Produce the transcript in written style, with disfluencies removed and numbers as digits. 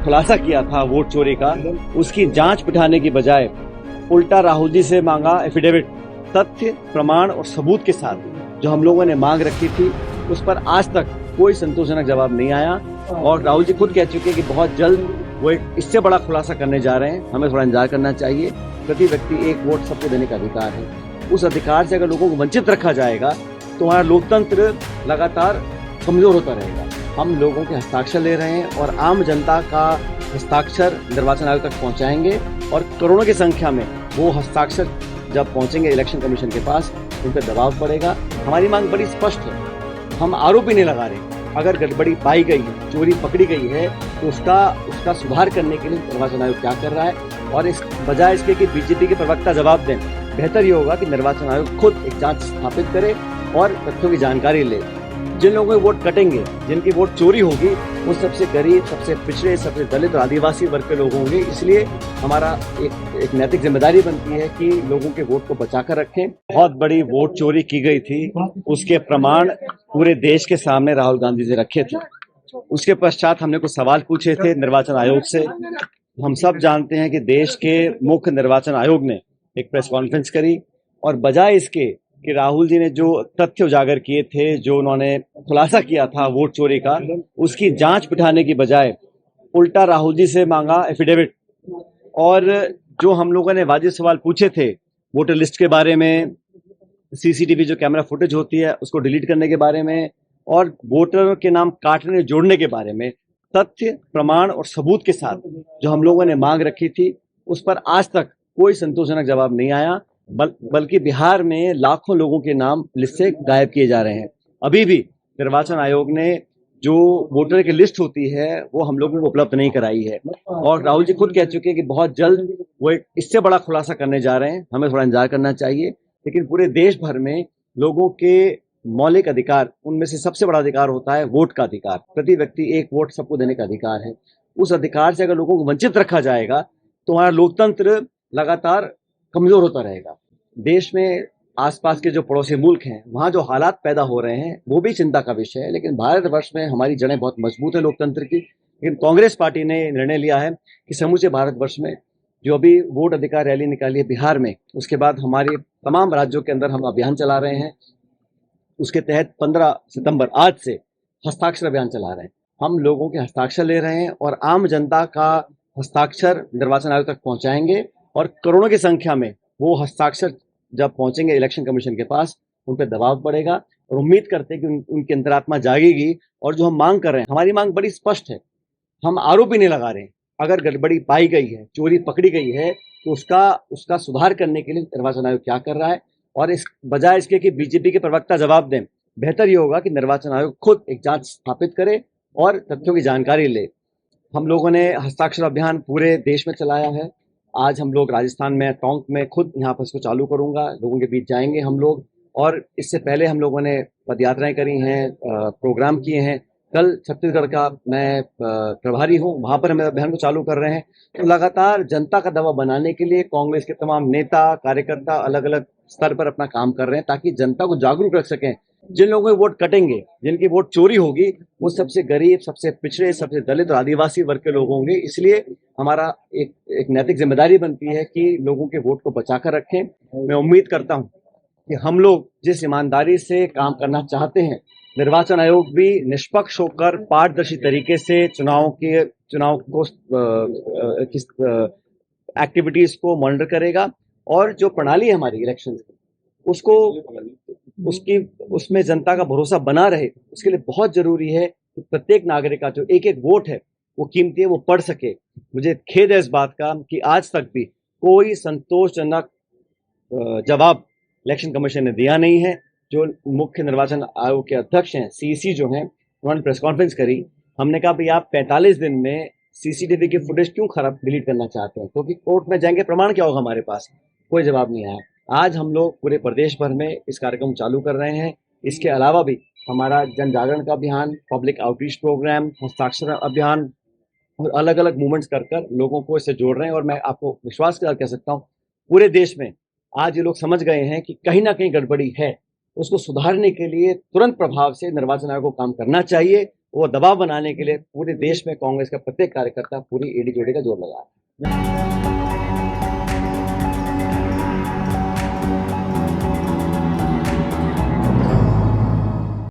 खुलासा किया था वोट चोरी का, उसकी जांच बिठाने की बजाय उल्टा राहुल जी से मांगा एफिडेविट, तथ्य प्रमाण और सबूत के साथ जो हम लोगों ने मांग रखी थी उस पर आज तक कोई संतोषजनक जवाब नहीं आया। और राहुल जी खुद कह चुके हैं कि बहुत जल्द वो एक इससे बड़ा खुलासा करने जा रहे हैं। हमें थोड़ा इंतजार करना चाहिए। प्रति व्यक्ति एक वोट सबको देने का अधिकार है। उस अधिकार से अगर लोगों को वंचित रखा जाएगा तो हमारा लोकतंत्र लगातार कमजोर होता रहेगा। हम लोगों के हस्ताक्षर ले रहे हैं और आम जनता का हस्ताक्षर निर्वाचन आयोग तक पहुंचाएंगे और करोड़ों की संख्या में वो हस्ताक्षर जब पहुंचेंगे इलेक्शन कमीशन के पास उन पर दबाव पड़ेगा। हमारी मांग बड़ी स्पष्ट है। हम आरोप ही नहीं लगा रहे। अगर गड़बड़ी पाई गई है, चोरी पकड़ी गई है तो उसका सुधार करने के लिए निर्वाचन आयोग क्या कर रहा है, और इस बजाय इसके कि बीजेपी के प्रवक्ता जवाब दें, बेहतर ये होगा कि निर्वाचन आयोग खुद एक जांच स्थापित करे और तथ्यों की जानकारी ले। जिन लोगों के वोट कटेंगे, जिनकी वोट चोरी होगी, वो सबसे गरीब, सबसे पिछड़े, सबसे दलित और आदिवासी वर्ग के लोग होंगे। इसलिए हमारा एक नैतिक जिम्मेदारी बनती है कि लोगों के वोट को बचाकर रखें। बहुत बड़ी वोट चोरी की गई थी, उसके प्रमाण पूरे देश के सामने राहुल गांधी जी रखे थे। उसके पश्चात हमने कुछ सवाल पूछे थे निर्वाचन आयोग से। हम सब जानते हैं कि देश के मुख्य निर्वाचन आयोग ने एक प्रेस कॉन्फ्रेंस करी और बजाय इसके कि राहुल जी ने जो तथ्य उजागर किए थे, जो उन्होंने खुलासा किया था वोट चोरी का, उसकी जांच बिठाने की बजाय उल्टा राहुल जी से मांगा एफिडेविट। और जो हम लोगों ने वाजिब सवाल पूछे थे वोटर लिस्ट के बारे में, सीसीटीवी जो कैमरा फुटेज होती है उसको डिलीट करने के बारे में, और वोटर के नाम काटने जोड़ने के बारे में, तथ्य प्रमाण और सबूत के साथ जो हम लोगों ने मांग रखी थी उस पर आज तक कोई संतोषजनक जवाब नहीं आया। बल्कि बिहार में लाखों लोगों के नाम लिस्ट से गायब किए जा रहे हैं। अभी भी निर्वाचन आयोग ने जो वोटर की लिस्ट होती है वो हम लोगों को उपलब्ध नहीं कराई है। और राहुल जी खुद कह चुके हैं कि बहुत जल्द वो एक इससे बड़ा खुलासा करने जा रहे हैं। हमें थोड़ा इंतजार करना चाहिए। लेकिन पूरे देश भर में लोगों के मौलिक अधिकार, उनमें से सबसे बड़ा अधिकार होता है वोट का अधिकार। प्रति व्यक्ति एक वोट सबको देने का अधिकार है। उस अधिकार से अगर लोगों को वंचित रखा जाएगा तो हमारा लोकतंत्र लगातार कमजोर होता रहेगा। देश में आसपास के जो पड़ोसी मुल्क हैं वहां जो हालात पैदा हो रहे हैं वो भी चिंता का विषय है। लेकिन भारतवर्ष में हमारी जड़ें बहुत मजबूत है लोकतंत्र की। लेकिन कांग्रेस पार्टी ने निर्णय लिया है कि समूचे भारतवर्ष में जो अभी वोट अधिकार रैली निकाली है बिहार में, उसके बाद हमारे तमाम राज्यों के अंदर हम अभियान चला रहे हैं। उसके तहत 15 सितंबर आज से हस्ताक्षर अभियान चला रहे हैं। हम लोगों के हस्ताक्षर ले रहे हैं और आम जनता का हस्ताक्षर निर्वाचन आयोग तक पहुंचाएंगे और करोड़ों की संख्या में वो हस्ताक्षर जब पहुंचेंगे इलेक्शन कमीशन के पास उन पर दबाव पड़ेगा। और उम्मीद करते हैं कि उनकी अंतरात्मा जागेगी। और जो हम मांग कर रहे हैं, हमारी मांग बड़ी स्पष्ट है। हम आरोप ही नहीं लगा रहे हैं। अगर गड़बड़ी पाई गई है, चोरी पकड़ी गई है तो उसका सुधार करने के लिए निर्वाचन आयोग क्या कर रहा है, और इस बजाय इसके कि बीजेपी के प्रवक्ता जवाब दें, बेहतर ये होगा कि निर्वाचन आयोग खुद एक जांच स्थापित करे और तथ्यों की जानकारी ले। हम लोगों ने हस्ताक्षर अभियान पूरे देश में चलाया है। आज हम लोग राजस्थान में टोंक में खुद यहाँ पर इसको चालू करूंगा, लोगों के बीच जाएंगे हम लोग। और इससे पहले हम लोगों ने पदयात्राएं करी हैं, प्रोग्राम किए हैं। कल छत्तीसगढ़ का मैं प्रभारी हूँ, वहां पर हम अभियान को चालू कर रहे हैं। तो लगातार जनता का दबाव बनाने के लिए कांग्रेस के तमाम नेता कार्यकर्ता अलग अलग स्तर पर अपना काम कर रहे हैं ताकि जनता को जागरूक रख सकें। जिन लोगों के वोट कटेंगे, जिनकी वोट चोरी होगी, वो सबसे गरीब, सबसे पिछड़े, सबसे दलित और आदिवासी वर्ग के लोग होंगे। इसलिए हमारा एक नैतिक जिम्मेदारी बनती है कि लोगों के वोट को बचाकर रखें। मैं उम्मीद करता हूं कि हम लोग जिस ईमानदारी से काम करना चाहते हैं, निर्वाचन आयोग भी निष्पक्ष होकर पारदर्शी तरीके से चुनाव को एक्टिविटीज को मॉनिटर करेगा। और जो प्रणाली है हमारी इलेक्शन की, उसमें जनता का भरोसा बना रहे, उसके लिए बहुत जरूरी है कि प्रत्येक नागरिक का जो एक एक वोट है वो कीमती है, वो पढ़ सके। मुझे खेद है इस बात का कि आज तक भी कोई संतोषजनक जवाब इलेक्शन कमीशन ने दिया नहीं है। जो मुख्य निर्वाचन आयोग के अध्यक्ष हैं, सीसी जो हैं, उन्होंने प्रेस कॉन्फ्रेंस करी। हमने कहा भाई आप 45 दिन में सीसीटीवी की फुटेज क्यों खराब डिलीट करना चाहते हैं, क्योंकि कोर्ट में जाएंगे, प्रमाण क्या होगा हमारे पास। कोई जवाब नहीं आया। आज हम लोग पूरे प्रदेश भर में इस कार्यक्रम चालू कर रहे हैं। इसके अलावा भी हमारा जन जागरण का अभियान, पब्लिक आउटरीच प्रोग्राम, हस्ताक्षर अभियान और अलग अलग मूवमेंट्स कर लोगों को इससे जोड़ रहे हैं। और मैं आपको विश्वास के साथ कह सकता हूँ पूरे देश में आज ये लोग समझ गए हैं कि कहीं ना कहीं गड़बड़ी है। उसको सुधारने के लिए तुरंत प्रभाव से निर्वाचन आयोग को काम करना चाहिए। वो दबाव बनाने के लिए पूरे देश में कांग्रेस का प्रत्येक कार्यकर्ता पूरी एडी जोड़ी का जोर लगा है।